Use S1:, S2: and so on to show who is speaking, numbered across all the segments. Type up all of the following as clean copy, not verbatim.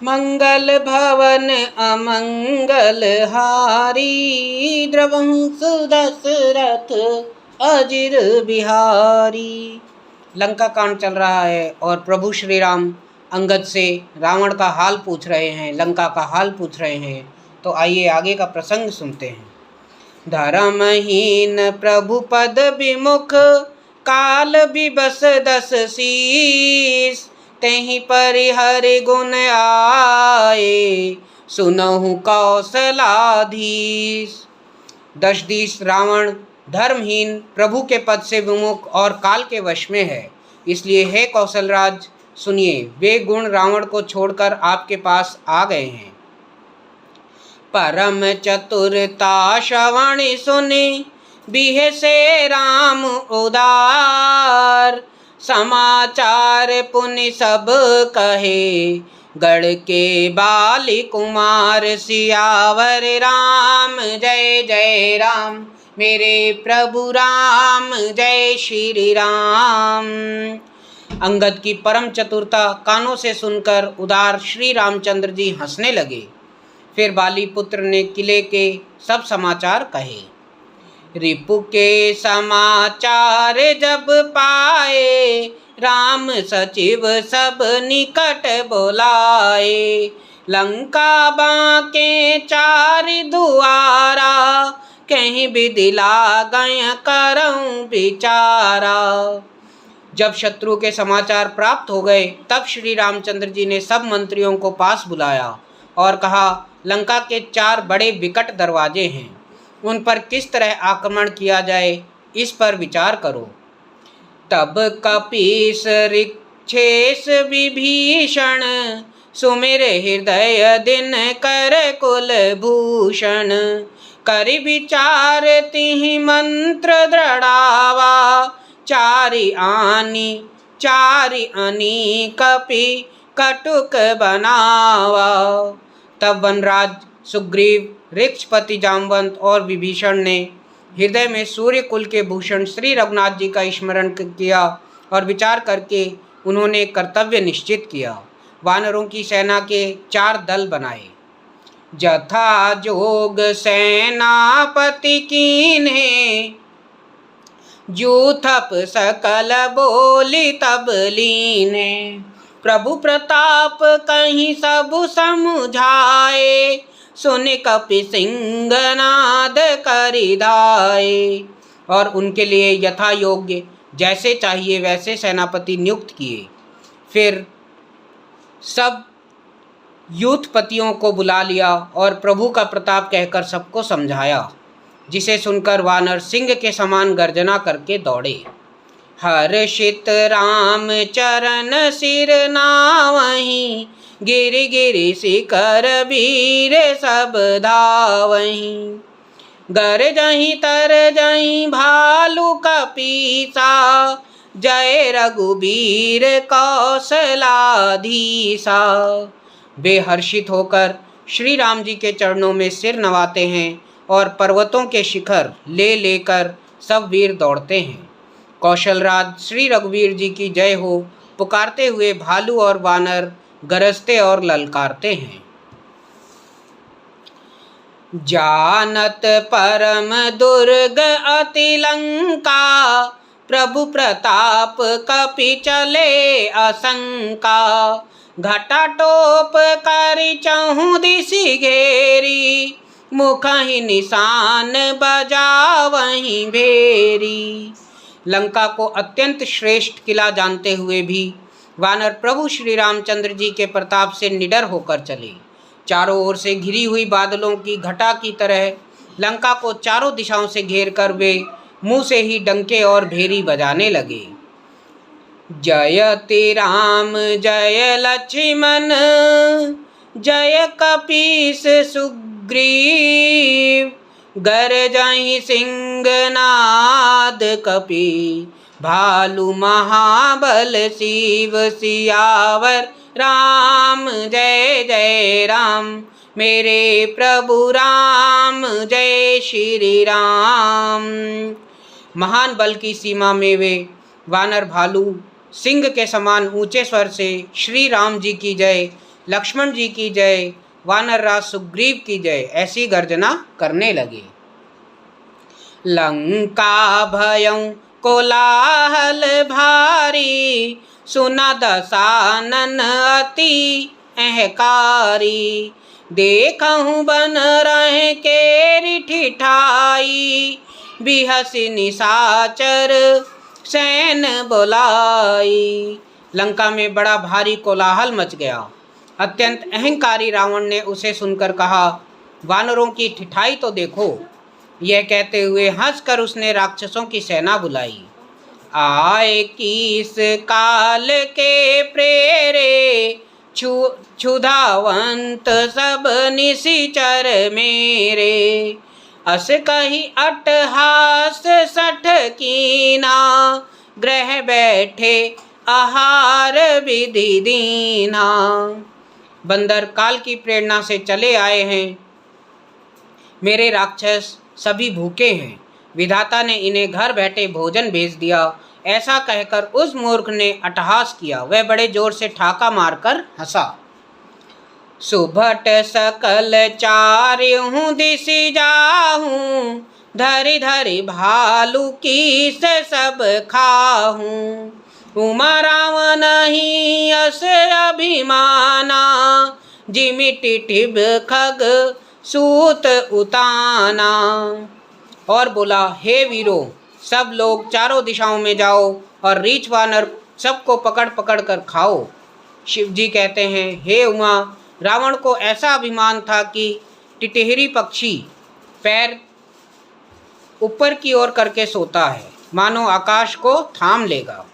S1: मंगल भवन अमंगल हारी, द्रवंश दशरथ अजिर बिहारी। लंका कांड चल रहा है और प्रभु श्री राम अंगद से रावण का हाल पूछ रहे हैं, लंका का हाल पूछ रहे हैं। तो आइए आगे का प्रसंग सुनते हैं। धर्महीन प्रभु पद विमुख, काल विबस दस शीस। तेहि परिहरि गुण आए, सुनहु कौशलाधीश। दशदीश रावण धर्महीन, प्रभु के पद से विमुख और काल के वश में है। इसलिए हे कौशलराज सुनिए, वे गुण रावण को छोड़कर आपके पास आ गए हैं। परम चतुरता श्रवण सुने, बिहे से राम उदार। समाचार पुनि सब कहे, गढ़ के बाली कुमार। सियावर राम जय जय राम, मेरे प्रभु राम जय श्री राम। अंगद की परम चतुरता कानों से सुनकर उदार श्री रामचंद्र जी हंसने लगे। फिर बाली पुत्र ने किले के सब समाचार कहे। रिपु के समाचार जब पाए, राम सचिव सब निकट बोलाए। लंका बांके चार दुआरा, कहीं विधि लागय करऊं विचारा। जब शत्रु के समाचार प्राप्त हो गए, तब श्री रामचंद्र जी ने सब मंत्रियों को पास बुलाया और कहा, लंका के चार बड़े विकट दरवाजे हैं, उन पर किस तरह आक्रमण किया जाए, इस पर विचार करो। तब कपीस ऋक्षेश विभीषण, सुमिर हृदय दिन कर कुलभूषण। करि विचार तिहि मंत्र दृढ़ावा, चारि आनी कपि कटुक बनावा। तब वनराज सुग्रीव, ऋक्षपति जामवंत और विभीषण ने हृदय में सूर्य कुल के भूषण श्री रघुनाथ जी का स्मरण किया और विचार करके उन्होंने कर्तव्य निश्चित किया। वानरों की सेना के चार दल बनाए। जथा जोग सेनापति कीन्हे, जूथप सकल बोली तब लीने। प्रभु प्रताप कहीं सब समुझाए, सुन कपि सिंहनाद करिधाए। और उनके लिए यथा योग्य जैसे चाहिए वैसे सेनापति नियुक्त किए। फिर सब यूथपतियों को बुला लिया और प्रभु का प्रताप कहकर सबको समझाया, जिसे सुनकर वानर सिंह के समान गर्जना करके दौड़े। हर्षित राम चरण सिर नावहीं, गिरि गिरि शिखर वीर सब धावहीं। गरजहीं तरजहीं भालु कपीसा, जय रघुबीर कौशलाधीसा। वे हर्षित होकर श्री राम जी के चरणों में सिर नवाते हैं और पर्वतों के शिखर ले लेकर सब वीर दौड़ते हैं। कौशलराज श्री रघुवीर जी की जय हो पुकारते हुए भालू और वानर गरजते और ललकारते हैं। जानत परम दुर्ग अति लंका, प्रभु प्रताप कपि चले असंका। घटा टोप करि चहु दिशि घेरी, मुख ही निशान बजावहीं भेरी। लंका को अत्यंत श्रेष्ठ किला जानते हुए भी वानर प्रभु श्री रामचंद्र जी के प्रताप से निडर होकर चले। चारों ओर से घिरी हुई बादलों की घटा की तरह लंका को चारों दिशाओं से घेर कर वे मुंह से ही डंके और भेरी बजाने लगे। जयति राम जय लक्ष्मण, जय कपीस सुग्रीव। गरजहीं सिंहनाद कपि, भालु महाबल शिव। सियावर राम जय जय राम, मेरे प्रभु राम जय श्री राम। महान बल की सीमा में वे वानर भालू सिंह के समान ऊंचे स्वर से श्री राम जी की जय, लक्ष्मण जी की जय, वानर राज सुग्रीव की जय, ऐसी गर्जना करने लगे। लंका भयं कोलाहल भारी, सुना दशानन अति अहकारी। देखहु बन रहे केरी ठिठाई, बिहसी निशाचर सैन बुलाई। लंका में बड़ा भारी कोलाहल मच गया। अत्यंत अहंकारी रावण ने उसे सुनकर कहा, वानरों की ठिठाई तो देखो। यह कहते हुए हंसकर उसने राक्षसों की सेना बुलाई। आए किस काल के प्रेरे, क्षुधावंत सब निशिचर मेरे। अस कही अट्टहास सठ कीना, ग्रह बैठे आहार विधि दीना। बंदर काल की प्रेरणा से चले आए हैं, मेरे राक्षस सभी भूखे हैं, विधाता ने इन्हें घर बैठे भोजन भेज दिया। ऐसा कहकर उस मूर्ख ने अट्टहास किया। वह बड़े जोर से ठाका मारकर हंसा। सुभट सकल चार्यूं दिशि जाहूं, धरि धरि भालू कीस सब खाहूं। उमा राम नहीं अस अभिमाना, जिमि टिटिब खग सूत उताना। और बोला, हे वीरों, सब लोग चारों दिशाओं में जाओ और रीछ वानर सबको पकड़ पकड़ कर खाओ। शिव जी कहते हैं, हे उमा, रावण को ऐसा अभिमान था कि टिटहरी पक्षी पैर ऊपर की ओर करके सोता है, मानो आकाश को थाम लेगा।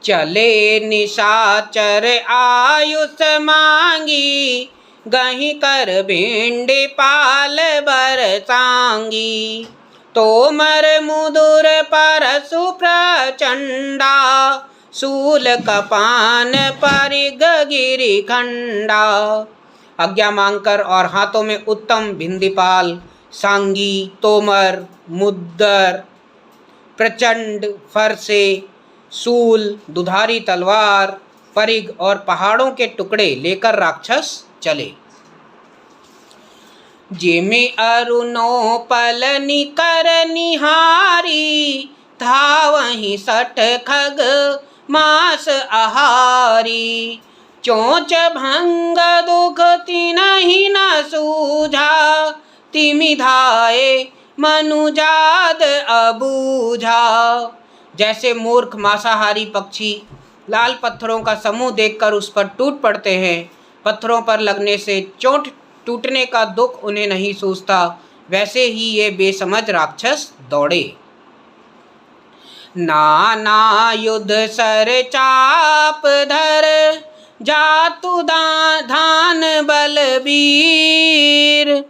S1: चले निशाचर आयुष मांगी, गही कर भिंड पाल बरसांगी। तोमर मुदुर परसु प्रचंडा, सूल कपान परिग गिरि खंडा। आज्ञा मांगकर और हाथों में उत्तम भिंदीपाल, सांगी, तोमर, मुद्दर, प्रचंड फरसे, सूल, दुधारी तलवार, परिग और पहाड़ों के टुकड़े लेकर राक्षस चले। जिमि अरुणो पल निकर निहारी, धावहि सठ खग मास आहारी। चोंच भंग दुख तिनहि न सूझा, तिमि धाये मनुजाद अबूझा। जैसे मूर्ख मांसाहारी पक्षी लाल पत्थरों का समूह देखकर उस पर टूट पड़ते हैं, पत्थरों पर लगने से चोट टूटने का दुख उन्हें नहीं सूझता, वैसे ही ये बेसमझ राक्षस दौड़े। नाना युद्ध सर चाप धर, जातु धान बलबीर।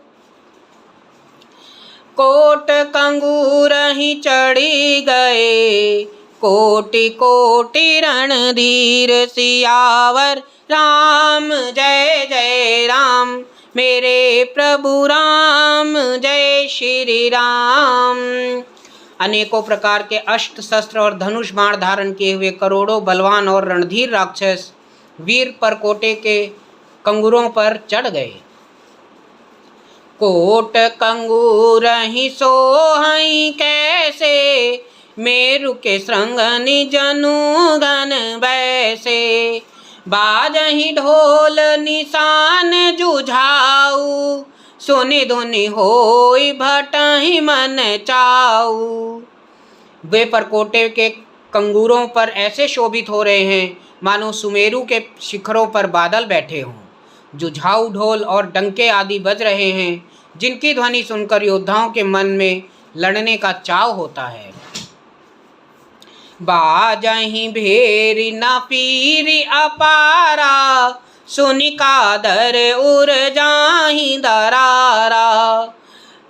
S1: कोट कंगूर ही चढ़ी गए, कोटि कोटि रणधीर। सियावर राम जय जय राम, मेरे प्रभु राम जय श्री राम। अनेकों प्रकार के अस्त्र शस्त्र और धनुष बाण धारण किए हुए करोड़ों बलवान और रणधीर राक्षस वीर परकोटे के कंगूरों पर चढ़ गए। कोट कंगूर ही सोहई कैसे, मेरु के श्रृंगनि जनुगन बैसे। बाजहि ढोल निशान जुझाऊ, सुनि धुनि होई भटहि मन चाऊ। वे परकोटे के कंगूरों पर ऐसे शोभित हो रहे हैं मानो सुमेरु के शिखरों पर बादल बैठे हों। जुझाऊ ढोल और डंके आदि बज रहे हैं, जिनकी ध्वनि सुनकर योद्धाओं के मन में लड़ने का चाव होता है। बाजहि भेरी न पीरी अपारा, सुनि कादर उर जाहि दरारा।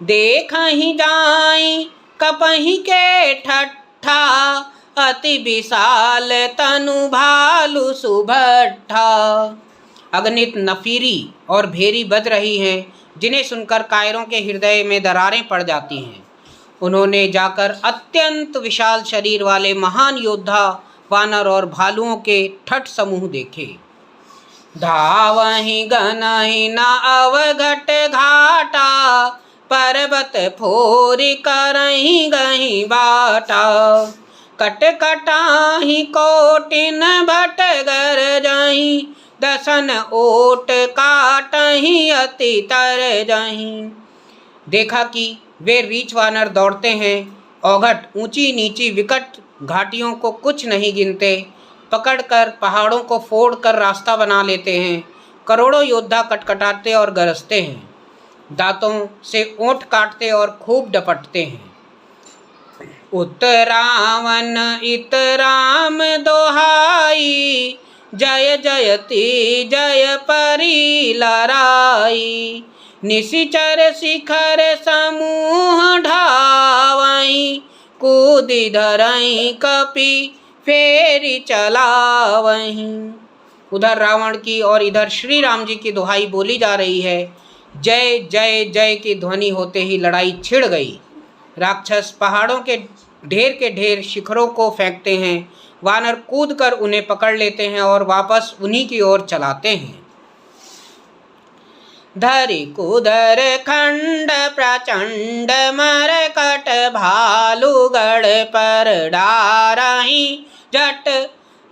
S1: देखहि जाई कपहि के ठट्ठा, अति विशाल तनु भालु सुभट्ठा। अगणित नफीरी और भेरी बज रही हैं, जिन्हें सुनकर कायरों के हृदय में दरारें पड़ जाती हैं। उन्होंने जाकर अत्यंत विशाल शरीर वाले महान योद्धा वानर और भालुओं के ठट समूह देखे। धावहि गनहि न अवघट घाटा, पर्वत फोरि करहि गहि बाटा। कट कटाहि कोटिन भट गरजहि, दसन ओट काटहि अति तरजहि। देखा कि वे रीछ वानर दौड़ते हैं, औघट ऊंची नीची विकट घाटियों को कुछ नहीं गिनते, पकड़कर पहाड़ों को फोड़कर रास्ता बना लेते हैं। करोड़ों योद्धा कटकटाते और गरजते हैं, दांतों से ओंठ काटते और खूब डपटते हैं। उत रावण इत राम दोहाई, जय जयति जय परी लराई। निशिचर शिखर समूह ढावई, कूदि धरई कपि फेरि चलावहीं। उधर रावण की और इधर श्री राम जी की दुहाई बोली जा रही है। जय जय जय की ध्वनि होते ही लड़ाई छिड़ गई। राक्षस पहाड़ों के ढेर शिखरों को फेंकते हैं, वानर कूदकर उन्हें पकड़ लेते हैं और वापस उन्हीं की ओर चलाते हैं। धरि कुदर खंड प्रचंड मरकट, भालुगढ़ पर डारहि जट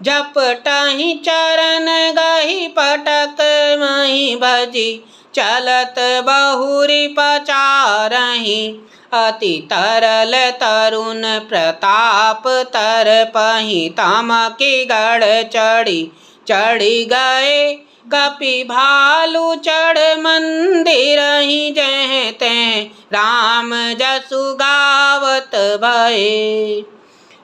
S1: झपटहि चरण गहि पटक महि भजी। चलत बहुरी पचारहि, अति तरल तरुण प्रताप तरपहि। तमकी गढ़ चढ़ी गए, कपि भालू चढ़ मंदिरहि। जह तह राम जसु गावत भये।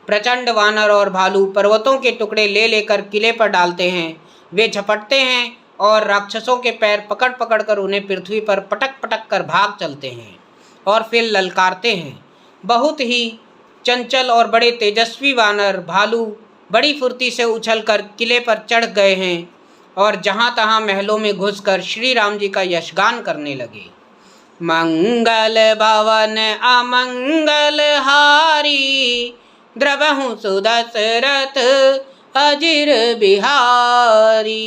S1: प्रचंड वानर और भालू पर्वतों के टुकड़े ले लेकर किले पर डालते हैं। वे झपटते हैं और राक्षसों के पैर पकड़ पकड़ कर उन्हें पृथ्वी पर पटक पटक कर भाग चलते हैं और फिर ललकारते हैं। बहुत ही चंचल और बड़े तेजस्वी वानर भालू बड़ी फुर्ती से उछलकर किले पर चढ़ गए हैं और जहाँ तहाँ महलों में घुसकर श्री राम जी का यशगान करने लगे। मंगल भवन अमंगल हारी, द्रवहु सुदशरथ अजिर बिहारी।